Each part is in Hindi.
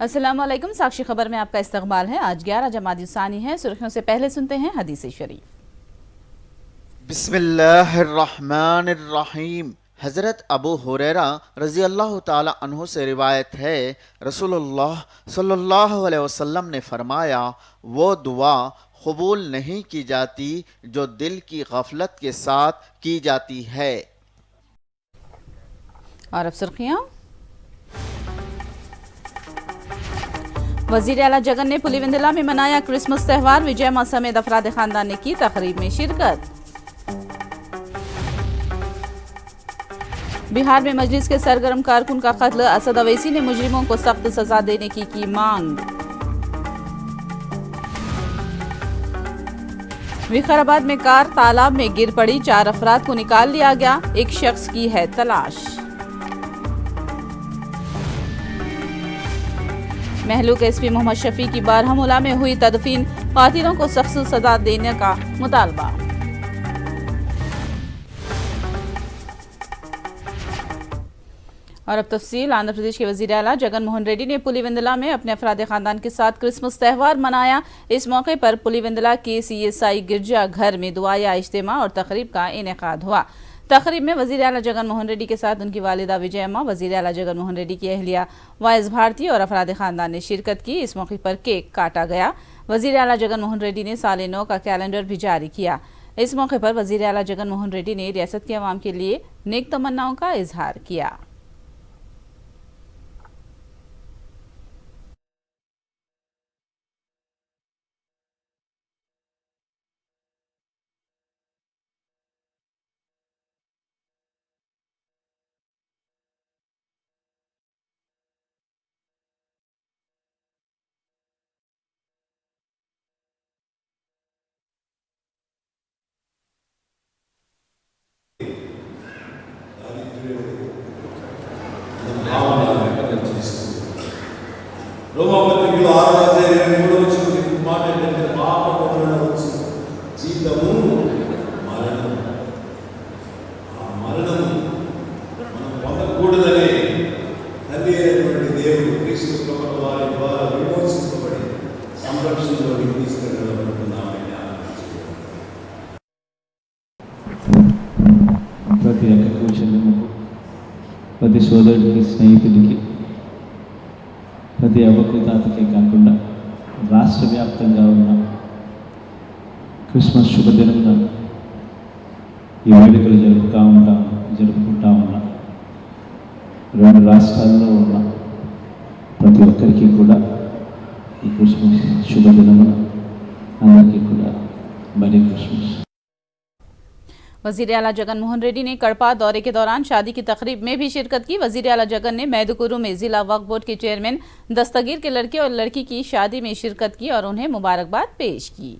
अस्सलाम वालेकुम। साक्षी खबर में आपका इस्तकबाल है। आज 11 जमादी सानी है। सुर्खियों से पहले सुनते हैं हदीस शरीफ। बिस्मिल्लाहिर्रहमानिर्रहीम। हज़रत अबू हुरैरा रज़ी अल्लाह ताला अन्हु से रिवायत है, रसूलुल्लाह सल्लल्लाहु अलैहि वसल्लम ने फरमाया, वो दुआ कबूल नहीं की जाती जो दिल की गफलत के साथ की जाती है। और अब सुर्खियां। वजीर आला जगन ने पुलिवेंदला में मनाया क्रिसमस त्यौहार। विजय मां समेत अफराद खानदान ने की तकरीब में शिरकत। बिहार में मजलिस के सरगर्म कारकुन का कत्ल। असद अवैसी ने मुजरिमों को सख्त सजा देने की मांग। विकाराबाद में कार तालाब में गिर पड़ी। 4 अफराद को निकाल लिया गया। एक शख्स की है तलाश। महलूक एसपी मोहम्मद शफी की बारहमुला में हुई तदफीन। कातिलों को सख्त सजा देने का मुतालबा। और अब तफसील। आंध्र प्रदेश के वजीर आला जगन मोहन रेड्डी ने पुलिवेंदला में अपने अफराद खानदान के साथ क्रिसमस त्यौहार मनाया। इस मौके पर पुलिवेंदला के CSI गिरजा घर में दुआया इज्तिमा और तकरीब का इनेकाद हुआ। तकरीब में वजीर आला जगन मोहन रेड्डी के साथ उनकी वालिदा विजय मां, वजीर आला जगन मोहन रेड्डी की अहलिया वाइस भारती और अफराद खानदान ने शिरकत की। इस मौके पर केक काटा गया। वजीर आला जगन मोहन रेड्डी ने साल नौ का कैलेंडर भी जारी किया। इस मौके पर वजीर आला जगन मोहन रेड्डी ने रियासत के अवाम के लिए नेक तमन्नाओं का इजहार किया। రోమపత్రికలో 6:23 వచ్చిన మాట ఏంటంటే పాపము వలన వచ్చి జీతము మరణం. ఆ మరణము మనం పొందకూడదని తండ్రి అయినటువంటి దేవుడు క్రీస్తు ప్రభువు వారి ద్వారా విమోచించబడి సంరక్షణలోకి తీసుకెళ్ళబడుతున్నామని ప్రతి అక్కకు చెల్లెమ్మకు, ప్రతి సోదరుడికి, స్నేహితుడికి, ప్రతి అవ్వకు తాతకే కాకుండా రాష్ట్ర వ్యాప్తంగా ఉన్న క్రిస్మస్ శుభదినమున ఈ వేడుకలు జరుపుకుంటా ఉన్న 2 రాష్ట్రాల్లో ఉన్న ప్రతి ఒక్కరికి కూడా ఈ క్రిస్మస్ శుభదినమున అందరికీ కూడా మరీ క్రిస్మస్। वजीर आला जगन मोहन रेड्डी ने कड़पा दौरे के दौरान शादी की तकरीब में भी शिरकत की। वजीर आला जगन ने मैदुकुरु में जिला वक्फ बोर्ड के चेयरमैन दस्तगीर के लड़के और लड़की की शादी में शिरकत की और उन्हें मुबारकबाद पेश की।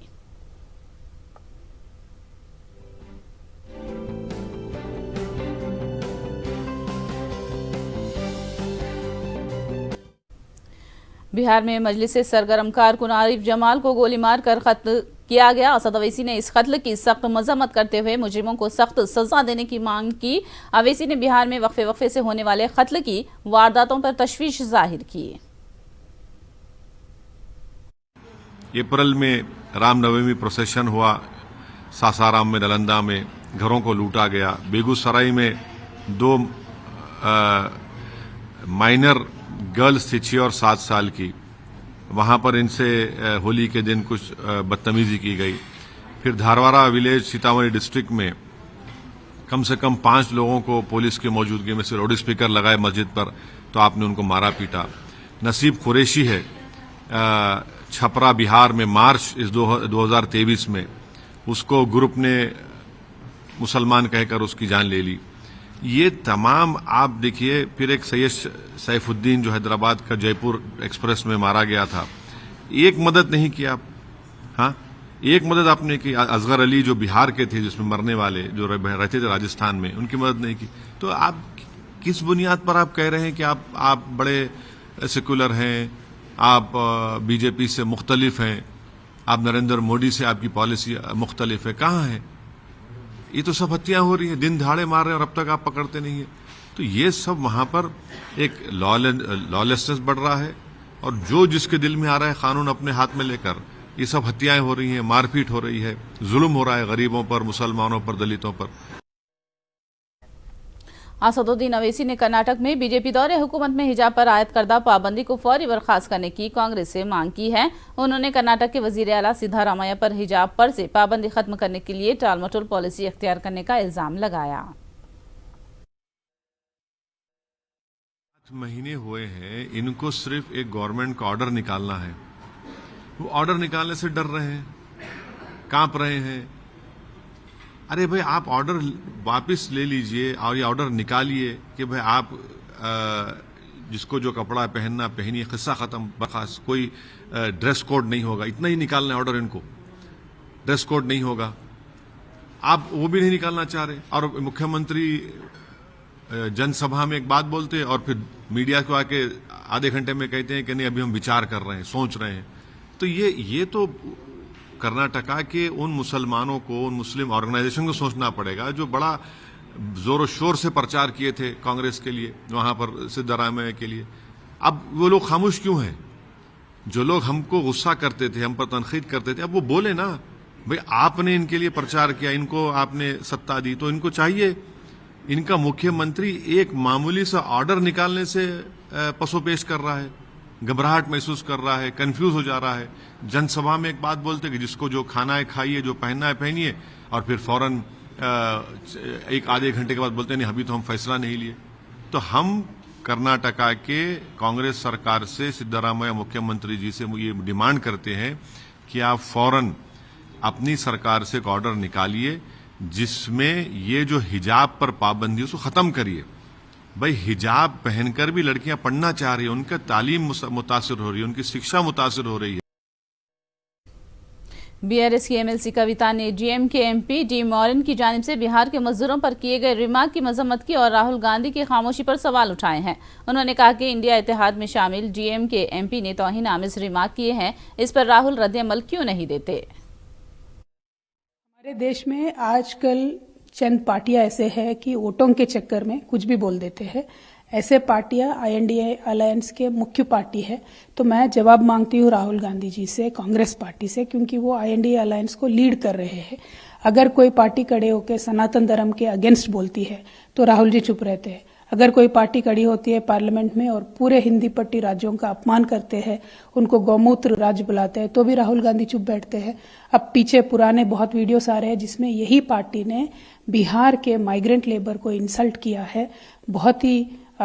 बिहार में मजलिस से सरगर्म कारकुन आरिफ जमाल को गोली मारकर कत्ल किया गया। असद अवैसी ने इस कत्ल की सख्त मजम्मत करते हुए मुजरिमों को सख्त सजा देने की मांग की। अवैसी ने बिहार में वक्फे से होने वाले कत्ल की वारदातों पर तशवीश जाहिर की। अप्रैल में रामनवमी प्रोसेशन हुआ। सासाराम में, नालंदा में घरों को लूटा गया। बेगूसराय में 2 माइनर गर्ल्स थी 6 और 7 साल की। वहां पर इनसे होली के दिन कुछ बदतमीजी की गई। फिर धारवाड़ा विलेज सीतामढ़ी डिस्ट्रिक्ट में कम से कम 5 लोगों को पुलिस की मौजूदगी में से लाउड स्पीकर लगाए मस्जिद पर, तो आपने उनको मारा पीटा। नसीब कुरैशी है छपरा बिहार में मार्च इस 2023 में, उसको ग्रुप ने मुसलमान कहकर उसकी जान ले ली। ये तमाम आप देखिए। फिर एक सैयद सैफुद्दीन जो हैदराबाद का जयपुर एक्सप्रेस में मारा गया था। एक मदद नहीं की आप, हाँ एक मदद आपने की। असगर अली जो बिहार के थे, जिसमें मरने वाले जो रहते थे राजस्थान में, उनकी मदद नहीं की। तो आप किस बुनियाद पर आप कह रहे हैं कि आप बड़े सेकुलर हैं, आप बीजेपी से मुख्तलिफ हैं, आप नरेंद्र मोदी से आपकी पॉलिसी मुख्तलिफ है? कहाँ है? ये तो सब हत्याएं हो रही है, दिन दहाड़े मार रहे हैं और अब तक आप पकड़ते नहीं है। तो ये सब वहां पर एक लॉलेसनेस बढ़ रहा है। और जो जिसके दिल में आ रहा है कानून अपने हाथ में लेकर ये सब हत्याएं हो रही हैं, मारपीट हो रही है, जुल्म हो रहा है गरीबों पर, मुसलमानों पर, दलितों पर। असदुद्दीन अवैसी ने कर्नाटक में बीजेपी दौरे हुकूमत में हिजाब पर आयत करदा पाबंदी को फौरी बर्खास्त करने की कांग्रेस से मांग की है। उन्होंने कर्नाटक के वजीर आला सिद्धारामैया पर हिजाब पर से पाबंदी खत्म करने के लिए टालमटोल पॉलिसी अख्तियार करने का इल्जाम लगाया। 8 महीने हुए हैं, इनको सिर्फ एक गवर्नमेंट का ऑर्डर निकालना है। वो ऑर्डर निकालने से डर रहे हैं, कांप रहे हैं। अरे भाई, आप ऑर्डर वापस ले लीजिए और ये ऑर्डर निकालिए कि भाई आप जिसको जो कपड़ा पहनना पहनिए, किस्सा खत्म, बखास कोई ड्रेस कोड नहीं होगा। इतना ही निकालना है ऑर्डर इनको, ड्रेस कोड नहीं होगा। आप वो भी नहीं निकालना चाह रहे और मुख्यमंत्री जनसभा में एक बात बोलते और फिर मीडिया को आके आधे घंटे में कहते हैं कि नहीं अभी हम विचार कर रहे हैं, सोच रहे हैं। तो ये तो कर्नाटका के उन मुसलमानों को, उन मुस्लिम ऑर्गेनाइजेशन को सोचना पड़ेगा जो बड़ा जोर शोर से प्रचार किए थे कांग्रेस के लिए, वहां पर सिद्धारामैया के लिए। अब वो लोग खामोश क्यों हैं? जो लोग हमको गुस्सा करते थे, हम पर तनकीद करते थे, अब वो बोले ना भाई आपने इनके लिए प्रचार किया, इनको आपने सत्ता दी, तो इनको चाहिए। इनका मुख्यमंत्री एक मामूली सा ऑर्डर निकालने से पसोपेश कर रहा है, घबराहट महसूस कर रहा है, कंफ्यूज हो जा रहा है। जनसभा में एक बात बोलते कि जिसको जो खाना है खाइए, जो पहनना है पहनिए, और फिर फौरन एक आधे घंटे के बाद बोलते नहीं अभी तो हम फैसला नहीं लिए। तो हम कर्नाटका के कांग्रेस सरकार से, सिद्धारामैया मुख्यमंत्री जी से ये डिमांड करते हैं कि आप फौरन अपनी सरकार से एक ऑर्डर निकालिए जिसमें ये जो हिजाब पर पाबंदी उसको खत्म करिए। भाई हिजाब पहनकर भी लड़कियां पढ़ना चाह रही है, उनका तालीम मुतासिर हो रही है, उनकी शिक्षा मुतासिर हो रही है। बीआरएस की एमएलसी कविता ने जीएम के एमपी डी मॉरन की जानिब से बिहार के मजदूरों पर किए गए रिमार्क की मजम्मत की और राहुल गांधी की खामोशी पर सवाल उठाए हैं। उन्होंने कहा कि इंडिया इत्तेहाद में शामिल जीएम के एमपी ने तौहीन आमेज रिमार्क किए हैं, इस पर राहुल रद्द-ए-अमल क्यों नहीं देते। हमारे देश में आजकल चंद पार्टियां ऐसे हैं कि वोटों के चक्कर में कुछ भी बोल देते हैं। ऐसे पार्टियां आईएनडीए अलायंस के मुख्य पार्टी है। तो मैं जवाब मांगती हूं राहुल गांधी जी से, कांग्रेस पार्टी से, क्योंकि वो आईएनडीए अलायंस को लीड कर रहे हैं। अगर कोई पार्टी खड़े होकर सनातन धर्म के अगेंस्ट बोलती है तो राहुल जी चुप रहते हैं। अगर कोई पार्टी खड़ी होती है पार्लियामेंट में और पूरे हिंदी पट्टी राज्यों का अपमान करते हैं, उनको गौमूत्र राज्य बुलाते हैं, तो भी राहुल गांधी चुप बैठते हैं। अब पीछे पुराने बहुत वीडियोस आ रहे हैं जिसमें यही पार्टी ने बिहार के माइग्रेंट लेबर को इंसल्ट किया है, बहुत ही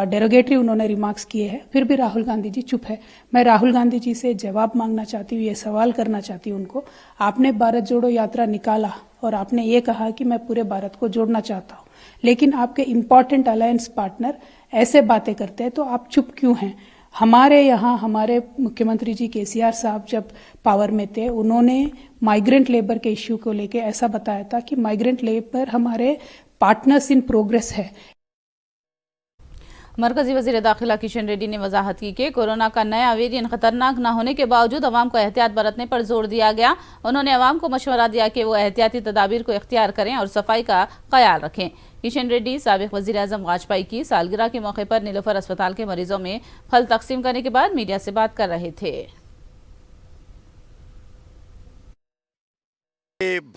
डेरोगेटरी उन्होंने रिमार्क्स किए हैं, फिर भी राहुल गांधी जी चुप है। मैं राहुल गांधी जी से जवाब मांगना चाहती हूँ, ये सवाल करना चाहती हूँ उनको। आपने भारत जोड़ो यात्रा निकाला और आपने ये कहा कि मैं पूरे भारत को जोड़ना चाहता हूँ, लेकिन आपके इम्पोर्टेंट अलायंस पार्टनर ऐसे बातें करते हैं तो आप चुप क्यों हैं। हमारे यहाँ हमारे मुख्यमंत्री जी केसीआर साहब जब पावर में थे, उन्होंने माइग्रेंट लेबर के इश्यू को लेकर ऐसा बताया था कि माइग्रेंट लेबर हमारे पार्टनर्स इन प्रोग्रेस है। मरकजी वजीर दाखिला किशन रेड्डी ने वजाहत की कि कोरोना का नया वेरिएंट खतरनाक न होने के बावजूद अवाम को एहतियात बरतने पर जोर दिया गया। उन्होंने अवाम को मशवरा दिया कि वो एहतियाती तदाबीर को इख्तियार करें और सफाई का ख्याल रखें। किशन रेड्डी साबिक वजीर आजम वाजपेयी की सालगिरह के मौके पर नीलोफर अस्पताल के मरीजों में फल तकसीम करने के बाद मीडिया से बात कर रहे थे।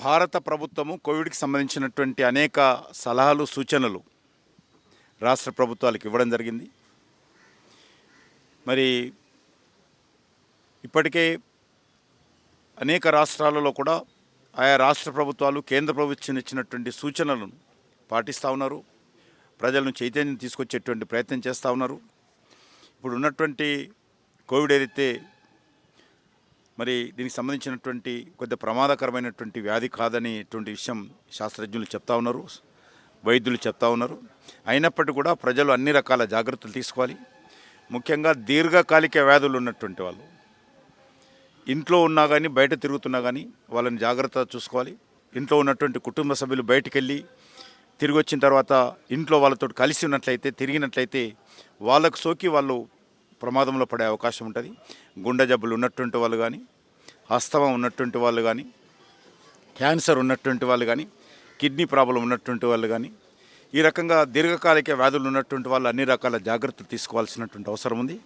భారత ప్రభుత్వము కోవిడ్కి సంబంధించినటువంటి అనేక సలహాలు సూచనలు రాష్ట్ర ప్రభుత్వాలకు ఇవ్వడం జరిగింది. మరి ఇప్పటికే అనేక రాష్ట్రాలలో కూడా ఆయా రాష్ట్ర ప్రభుత్వాలు కేంద్ర ప్రభుత్వం ఇచ్చినటువంటి సూచనలను పాటిస్తూ ఉన్నారు. ప్రజలను చైతన్యం తీసుకొచ్చేటువంటి ప్రయత్నం చేస్తూ ఉన్నారు. ఇప్పుడు ఉన్నటువంటి కోవిడ్ ఏదైతే మరి దీనికి సంబంధించినటువంటి కొద్ది ప్రమాదకరమైనటువంటి వ్యాధి కాదనేటువంటి విషయం శాస్త్రజ్ఞులు చెప్తా ఉన్నారు, వైద్యులు చెప్తా ఉన్నారు. అయినప్పటికీ కూడా ప్రజలు అన్ని రకాల జాగ్రత్తలు తీసుకోవాలి. ముఖ్యంగా దీర్ఘకాలిక వ్యాధులు ఉన్నటువంటి వాళ్ళు ఇంట్లో ఉన్నా కానీ బయట తిరుగుతున్నా కానీ వాళ్ళని జాగ్రత్తగా చూసుకోవాలి. ఇంట్లో ఉన్నటువంటి కుటుంబ సభ్యులు బయటికి వెళ్ళి తిరిగి వచ్చిన తర్వాత ఇంట్లో వాళ్ళతో కలిసి ఉన్నట్లయితే, తిరిగినట్లయితే వాళ్ళకు సోకి వాళ్ళు ప్రమాదంలో పడే అవకాశం ఉంటుంది. గుండె జబ్బులు ఉన్నటువంటి వాళ్ళు కానీ, అస్తమా ఉన్నటువంటి వాళ్ళు కానీ, క్యాన్సర్ ఉన్నటువంటి వాళ్ళు కానీ, కిడ్నీ ప్రాబ్లం ఉన్నటువంటి వాళ్ళు కానీ, ఈ రకంగా దీర్ఘకాలిక వ్యాధులు ఉన్నటువంటి వాళ్ళు అన్ని రకాల జాగ్రత్తలు తీసుకోవాల్సినటువంటి అవసరం ఉంది.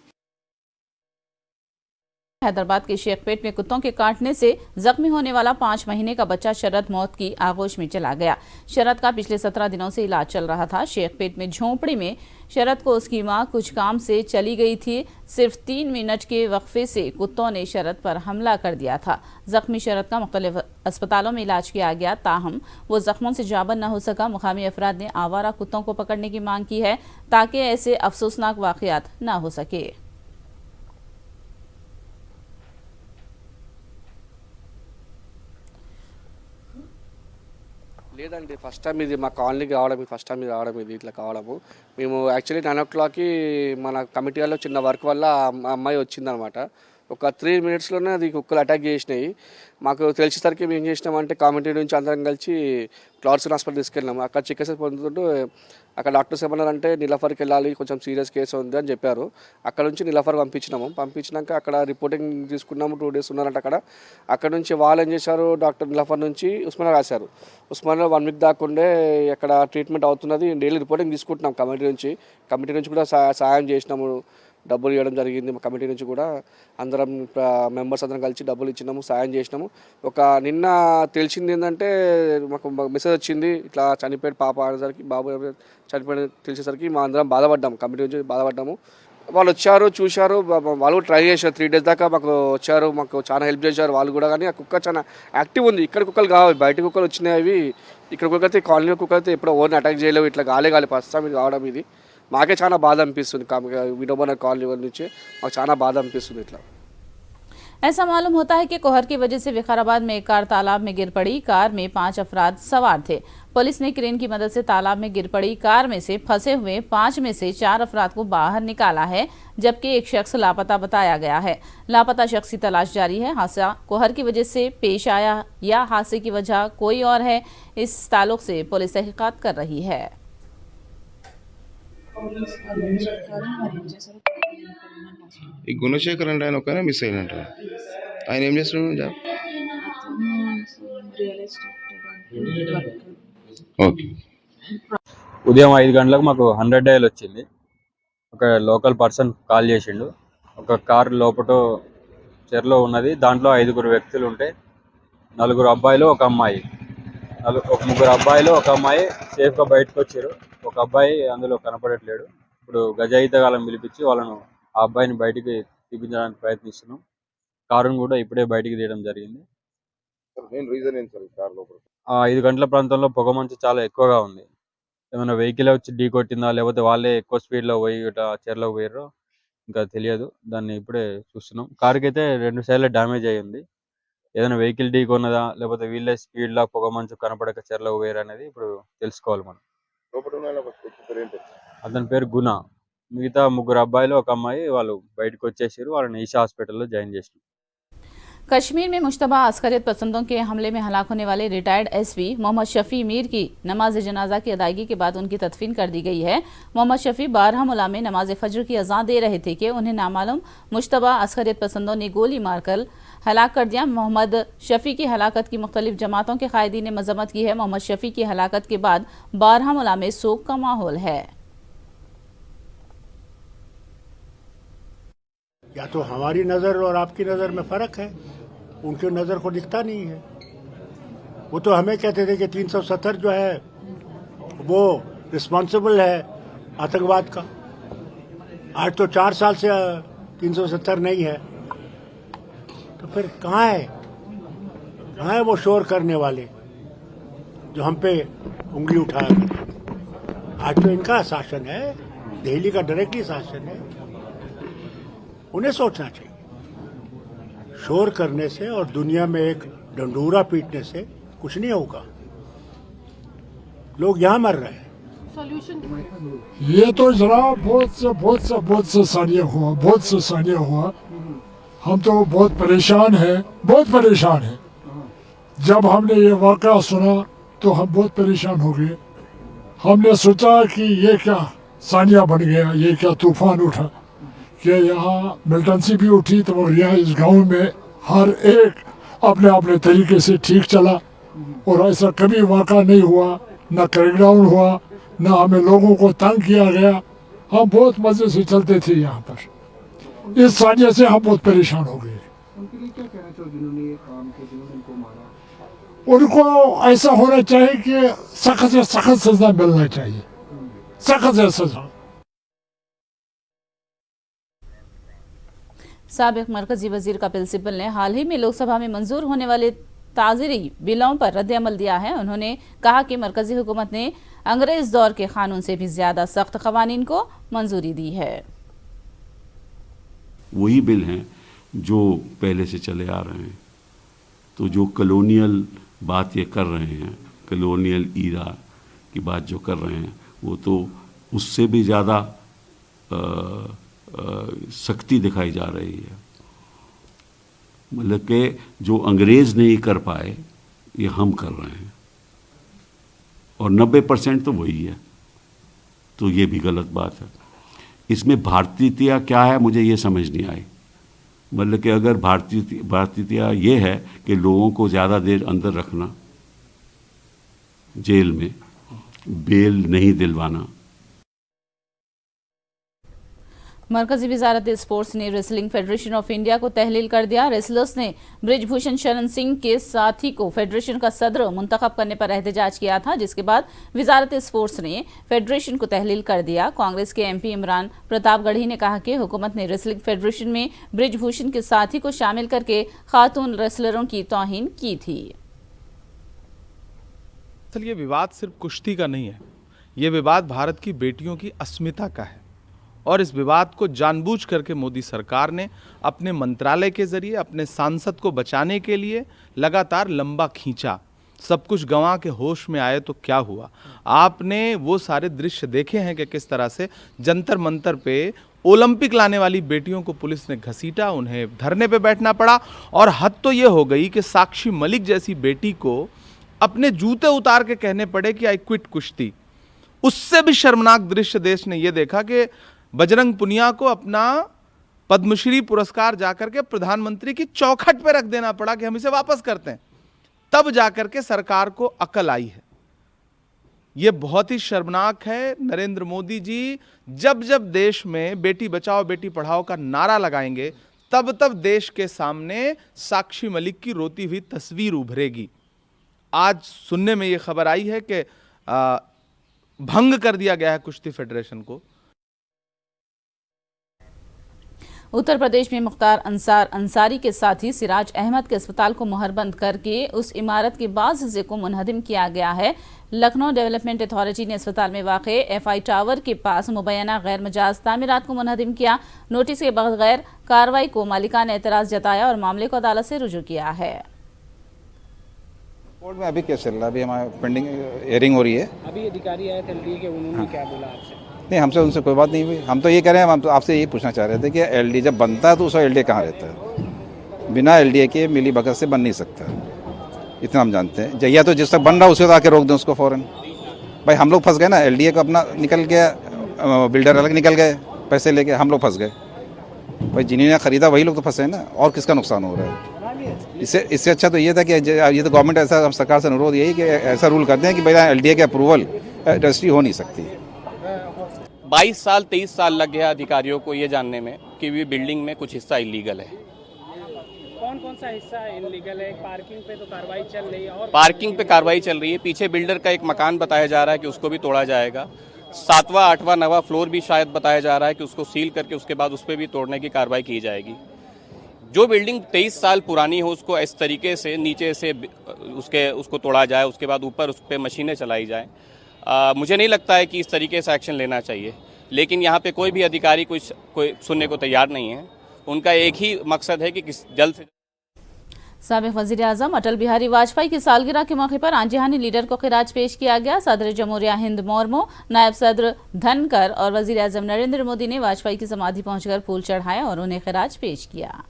हैदराबाद के शेखपेट में कुत्तों के काटने से जख्मी होने वाला 5 महीने का बच्चा शरद मौत की आगोश में चला गया। शरद का पिछले 17 दिनों से इलाज चल रहा था। शेखपेट में झोंपड़ी में शरद को उसकी मां कुछ काम से चली गई थी। सिर्फ 3 मिनट के वक्फे से कुत्तों ने शरद पर हमला कर दिया था। जख्मी शरद का मुख्तलिफ अस्पतालों में इलाज किया गया, ताहम वो जख्मों से जाबन न हो सका। मुकामी अफराद ने आवारा कुत्तों को पकड़ने की मांग की है ताकि ऐसे अफसोसनाक वाकयात न हो सके। లేదండి ఫస్ట్ టైం ఇది మా కాలనీకి రావడం ఫస్ట్ టైం ఇది రావడం ఇది ఇట్లా కావడము మేము యాక్చువల్లీ 9 o'clockకి మన కమిటీ వాళ్ళు చిన్న వర్క్ వల్ల అమ్మాయి వచ్చిందనమాట. ఒక 3 minutesలోనే అది కుక్కలు అటాక్ చేసినాయి. మాకు తెలిసేసరికి మేము ఏం చేసినామంటే కమిటీ నుంచి అందరం కలిసి క్లాడ్సన్ హాస్పిటల్ తీసుకెళ్ళినాము. అక్కడ చికిత్స పొందుతుంటూ అక్కడ డాక్టర్స్ ఏమన్నారంటే నిలఫర్కి వెళ్ళాలి, కొంచెం సీరియస్ కేసు ఉంది అని చెప్పారు. అక్కడ నుంచి నిలఫర్ పంపించినాక అక్కడ రిపోర్టింగ్ తీసుకున్నాము. 2 days ఉన్నారంట అక్కడ నుంచి వాళ్ళు ఏం చేశారు, డాక్టర్ నిలఫర్ నుంచి ఉస్మానియా రాశారు. ఉస్మానియాలో 1 week దాకా ఉండే అక్కడ ట్రీట్మెంట్ అవుతున్నది. డైలీ రిపోర్టింగ్ తీసుకుంటున్నాం కమిటీ నుంచి కూడా సాయం చేసినాము. డబ్బులు ఇవ్వడం జరిగింది. మా కమిటీ నుంచి కూడా అందరం మెంబర్స్ అందరం కలిసి డబ్బులు ఇచ్చినాము, సాయం చేసినాము. నిన్న తెలిసింది ఏంటంటే మాకు మెసేజ్ వచ్చింది ఇట్లా చనిపోయాడు పాప అనేసరికి, బాబు చనిపోయాడు తెలిసేసరికి మా అందరం బాధపడ్డాము. కమిటీ నుంచి బాధపడ్డాము. వాళ్ళు వచ్చారు, చూశారు, వాళ్ళు ట్రై చేశారు. 3 days దాకా మాకు వచ్చారు, మాకు చాలా హెల్ప్ చేశారు వాళ్ళు కూడా. కానీ ఆ కుక్క చాలా యాక్టివ్ ఉంది. ఇక్కడ కుక్కలు కావాలి, బయట కుక్కలు వచ్చినాయి. అవి ఇక్కడ కుక్కైతే కాలనీ కుక్కైతే ఎప్పుడో ఓన్ అటాక్ చేయలేవు. ఇట్లా గాలి ఫస్ట్ టైం ఇది కావడం ఇది మాకే చాలా బాధ అనిపిస్తుంది. వినోబన కాలనీ నుంచి మాకు చాలా బాధ అనిపిస్తుంది ఇట్లా. ऐसा मालूम होता है कि कोहर की वजह से विकाराबाद में एक कार तालाब में गिर पड़ी। कार में 5 अफराद सवार थे। पुलिस ने क्रेन की मदद से तालाब में गिर पड़ी कार में से फंसे हुए 5 में से 4 अफराद को बाहर निकाला है, जबकि एक शख्स लापता बताया गया है। लापता शख्स की तलाश जारी है। हादसा कोहर की वजह से पेश आया या हादसे की वजह कोई और है, इस ताल्लुक से पुलिस तहकीकात कर रही है। ఈ గుణశేఖర్ అంటే ఆయన ఒకనే మిస్ అయినట్టు. ఆయన ఏం చేస్తున్నాడు జాబ్? ఓకే. ఉదయం 5 గంటలకు మాకు 100 డయల్ వచ్చింది. ఒక లోకల్ పర్సన్ కాల్ చేసిండు. ఒక కారు లోపల చెరలో ఉన్నది, దాంట్లో 5 వ్యక్తులు ఉంటే 4 అబ్బాయిలు ఒక అమ్మాయి, 3 అబ్బాయిలు ఒక అమ్మాయి సేఫ్గా బయటకు వచ్చారు. ఒక అబ్బాయి అందులో కనపడట్లేడు. ఇప్పుడు గజాయితగాలను పిలిపించి వాళ్ళను ఆ అబ్బాయిని బయటికి తీపించడానికి ప్రయత్నిస్తున్నాం. కారును కూడా ఇప్పుడే బయటికి తీయడం జరిగింది. 5 గంటల ప్రాంతంలో పొగ మంచు చాలా ఎక్కువగా ఉంది. ఏమైనా వెహికల్ వచ్చి ఢీ కొట్టిందా, లేకపోతే వాళ్ళే ఎక్కువ స్పీడ్లో పోయి ఇట్లా చెరలోకి పోయారో ఇంకా తెలియదు. దాన్ని ఇప్పుడే చూస్తున్నాం. కారుకి అయితే 2 సైడ్ల డ్యామేజ్ అయ్యింది. ఏదైనా వెహికల్ ఢీ కొన్నదా, లేకపోతే వీళ్ళే స్పీడ్లో పొగ మంచు కనపడక చెరలోకి పోయారు అనేది ఇప్పుడు తెలుసుకోవాలి మనం. అతని పేరు గుణ. మిగతా 3 అబ్బాయిలు ఒక అమ్మాయి వాళ్ళు బయటకు వచ్చేసారు. వాళ్ళని ఈషా హాస్పిటల్లో జాయిన్ చేసినారు. कश्मीर में मुश्तबा अस्करियत पसंदों के हमले में हलाक होने वाले रिटायर्ड एसपी मोहम्मद शफी मीर की नमाज जनाजा की अदायगी के बाद उनकी तदफीन कर दी गई है। मोहम्मद शफी बारहमुला में नमाज फजर की अज़ान दे रहे थे कि उन्हें नामालूम मुश्तबा अस्करियत पसंदों ने गोली मारकर हलाक कर दिया। मोहम्मद शफी की हलाकत की मुख्तलिफ जमातों के कायदीन ने मजम्मत की है। मोहम्मद शफी की हलाकत के बाद बारहमुला में सोग का माहौल है। या तो हमारी नज़र और आपकी नज़र में फ़र्क है, उनकी नज़र को दिखता नहीं है। वो तो हमें कहते थे कि 370 जो है वो रिस्पॉन्सिबल है आतंकवाद का। आज तो 4 साल से 370 नहीं है, तो फिर कहाँ है वो शोर करने वाले जो हम पे उंगली उठाया? आज तो इनका शासन है, दिल्ली का डायरेक्टली शासन है। उन्हें सोचना चाहिए। शोर करने से और दुनिया में एक डंडूरा पीटने से कुछ नहीं होगा। लोग यहाँ मर रहे हैं। ये तो जनाब बहुत से सानिया हुआ। हम तो बहुत परेशान हैं। जब हमने ये वाक़या सुना तो हम बहुत परेशान हो गए। हमने सोचा कि ये क्या सानिया बन गया, ये क्या तूफान उठा कि यहाँ मिलिटेंसी भी उठी। तो यहाँ इस गांव में हर एक अपने तरीके से ठीक चला और ऐसा कभी वाक़ा नहीं हुआ, न क्रैकडाउन हुआ, न हमें लोगों को तंग किया गया। हम बहुत मज़े से चलते थे यहाँ पर। इस सानिया से हम बहुत परेशान हो गए। जो जिन्होंने ये काम किया, जिन्होंने इनको मारा? उनको ऐसा होना चाहिए कि सख्त से सख्त सजा मिलना चाहिए, सख्त से सजा। साबिक मरकजी वजीर कपिल सिब्बल ने हाल ही में लोकसभा में मंजूर होने वाले ताज़री बिलों पर रद्द-ए-अमल दिया है। उन्होंने कहा कि मरकजी हुकूमत ने अंग्रेज दौर के कानून से भी ज्यादा सख्त कवानीन को मंजूरी दी है। वही बिल हैं जो पहले से चले आ रहे हैं। तो जो कॉलोनियल बात ये कर रहे हैं, कॉलोनियल ईरा की बात जो कर रहे हैं, वो तो उससे भी ज़्यादा सख्ती दिखाई जा रही है। मतलब कि जो अंग्रेज़ नहीं कर पाए ये हम कर रहे हैं, और 90% तो वही है। तो ये भी गलत बात है। इसमें भारतीयता क्या है मुझे ये समझ नहीं आई। मतलब कि अगर भारतीयता ये है कि लोगों को ज़्यादा देर अंदर रखना, जेल में बेल नहीं दिलवाना। मरकजी वजारत स्पोर्ट्स ने रेसलिंग फेडरेशन ऑफ इंडिया को तहलील कर दिया। रेसलर्स ने ब्रिजभूषण शरण सिंह के साथी को फेडरेशन का सदर मुंतखब करने पर एहतजाज किया था, जिसके बाद वजारत स्पोर्ट्स ने फेडरेशन को तहलील कर दिया। कांग्रेस के एमपी इमरान प्रतापगढ़ी ने कहा कि हुकूमत ने रेसलिंग फेडरेशन में ब्रिजभूषण के साथी को शामिल करके खातून रेसलरों की तौहीन की थी। ये विवाद सिर्फ कुश्ती का नहीं है, ये विवाद भारत की बेटियों की अस्मिता का है। और इस विवाद को जानबूझ करके मोदी सरकार ने अपने मंत्रालय के जरिए अपने सांसद को बचाने के लिए लगातार लंबा खींचा। सब कुछ गंवा के होश में आए तो क्या हुआ? आपने वो सारे दृश्य देखे हैं कि किस तरह से जंतर मंतर पे ओलंपिक लाने वाली बेटियों को पुलिस ने घसीटा, उन्हें धरने पे बैठना पड़ा। और हद तो ये हो गई कि साक्षी मलिक जैसी बेटी को अपने जूते उतार के कहने पड़े कि आई क्विट कुश्ती। उससे भी शर्मनाक दृश्य देश ने यह देखा कि बजरंग पुनिया को अपना पद्मश्री पुरस्कार जाकर के प्रधानमंत्री की चौखट पे रख देना पड़ा कि हम इसे वापस करते हैं। तब जाकर के सरकार को अकल आई है। यह बहुत ही शर्मनाक है। नरेंद्र मोदी जी जब जब देश में बेटी बचाओ बेटी पढ़ाओ का नारा लगाएंगे, तब तब देश के सामने साक्षी मलिक की रोती हुई तस्वीर उभरेगी। आज सुनने में यह खबर आई है कि भंग कर दिया गया है कुश्ती फेडरेशन को। उत्तर प्रदेश में मुख्तार अंसारी के साथी सिराज अहमद के अस्पताल को मुहरबंद करके उस इमारत के बाज़ हिस्से को मुनहदिम किया गया है। लखनऊ डेवलपमेंट अथॉरिटी ने अस्पताल में वाक़े एफआई टावर के पास मुबैना गैर मजाज तामीरात को मुनहदिम किया। नोटिस के बगैर कार्रवाई को मालिका ने एतराज़ जताया और मामले को अदालत से रुजू किया है। कोर्ट में अभी केस चल रहा है, अभी हमारे पेंडिंग हियरिंग हो रही है। अभी अधिकारी आए थे एलडीए के, उन्होंने क्या बोला आपसे? नहीं, हमसे उनसे कोई बात नहीं हुई। हम तो ये कह रहे हैं, हम तो आपसे यही पूछना चाह रहे थे कि एलडीए जब बनता है तो उसका एलडीए कहाँ रहता है? बिना एलडीए के मिली भगत से बन नहीं सकता, इतना हम जानते हैं। या तो जिस तक बन रहा उसको तो आके रोक दें उसको फौरन। भाई हम लोग फंस गए ना, एलडीए का अपना निकल गया, बिल्डर अलग निकल गए पैसे लेके, हम लोग फंस गए। भाई जिन्होंने खरीदा वही लोग तो फंसे हैं ना, और किसका नुकसान हो रहा है? इससे अच्छा तो ये था कि ये तो गवर्नमेंट ऐसा, हम सरकार से अनुरोध यही कि ऐसा रूल कर दें कि भाई एलडीए के अप्रूवल रजिस्ट्री हो नहीं सकती। 22 साल 23 साल लग गया अधिकारियों को ये जानने में कि ये बिल्डिंग में कुछ हिस्सा इलीगल है। कौन कौन सा हिस्सा इलीगल है? पार्किंग पे तो कार्रवाई चल रही है, और पार्किंग पे कार्रवाई चल रही है। पीछे बिल्डर का एक मकान बताया जा रहा है कि उसको भी तोड़ा जाएगा। 7वां 8वां 9वां फ्लोर भी शायद बताया जा रहा है कि उसको सील करके उसके बाद उस पर भी तोड़ने की कार्रवाई की जाएगी। जो बिल्डिंग 23 साल पुरानी हो उसको इस तरीके से नीचे से उसको तोड़ा जाए, उसके बाद ऊपर उस पर मशीनें चलाई जाए। मुझे नहीं लगता है कि इस तरीके से एक्शन लेना चाहिए, लेकिन यहाँ पे कोई भी अधिकारी कोई सुनने को तैयार नहीं है। उनका एक ही मकसद है कि जल्द से साबिक़ वज़ीर आज़म अटल बिहारी वाजपेयी की सालगिरह के मौके पर आंजहानी लीडर को खिराज पेश किया गया। सदर जमहूरिया हिंद मुर्मू, नायब सदर धनकर और वज़ीर आज़म नरेंद्र मोदी ने वाजपेयी की समाधि पहुंचकर फूल चढ़ाए और उन्हें खिराज पेश किया।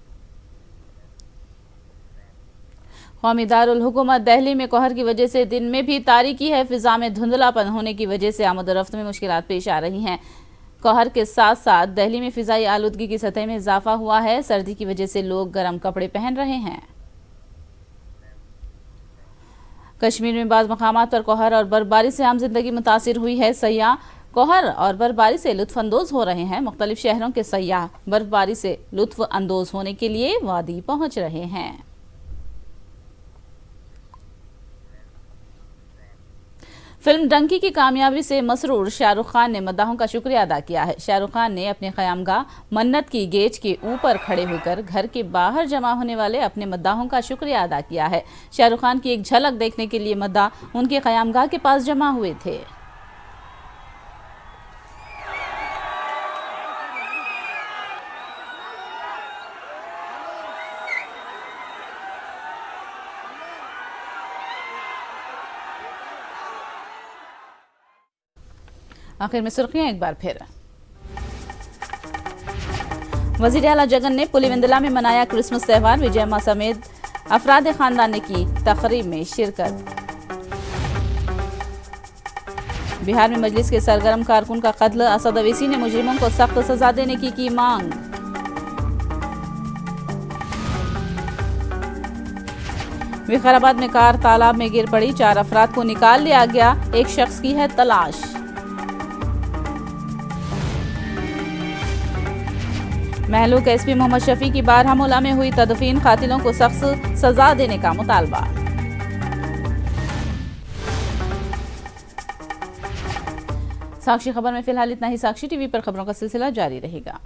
कौमी दारुल हुकूमत दिल्ली में कोहर की वजह से दिन में भी तारीकी है। फिजा में धुंधलापन होने की वजह से आमद-ओ-रफ्त में मुश्किलात पेश आ रही हैं। कोहर के साथ साथ दिल्ली में फिजाई आलूदगी की सतह में इजाफा हुआ है। सर्दी की वजह से लोग गर्म कपड़े पहन रहे हैं। कश्मीर में बाज़ मकामात पर कोहर और बर्फबारी से आम जिंदगी मुतासिर हुई है। सयाह कोहर और बर्फबारी से लुत्फ अंदोज हो रहे हैं। मुख्तलिफ शहरों के सयाह बर्फबारी से लुत्फ अंदोज होने के लिए वादी पहुंच रहे हैं। फिल्म डंकी की कामयाबी से मसरूर शाहरुख खान ने मद्दाहों का शुक्रिया अदा किया है। शाहरुख खान ने अपने क़यामगाह मन्नत की गेट के ऊपर खड़े होकर घर के बाहर जमा होने वाले अपने मद्दाहों का शुक्रिया अदा किया है। शाहरुख खान की एक झलक देखने के लिए मद्दाह उनके क़यामगाह के पास जमा हुए थे। आखिर में सुर्खियां एक बार फिर। वजीर आला जगन ने पुलिवेंदला में मनाया क्रिसमस त्यौहार। विजय मां समेत अफराद खानदान ने की तकरीब में शिरकत। बिहार में मजलिस के सरगर्म कारकुन का कत्ल। असद अवैसी ने मुजरिमों को सख्त सजा देने की मांग। विकाराबाद में कार तालाब में गिर पड़ी, 4 अफराद को निकाल लिया गया, एक शख्स की है तलाश। महलूक एसपी मोहम्मद शफी की बारहमुला में हुई तदफीन, कातिलों को सख्त सजा देने का मुतालबा। साक्षी खबर में फिलहाल इतना ही। साक्षी टीवी पर खबरों का सिलसिला जारी रहेगा।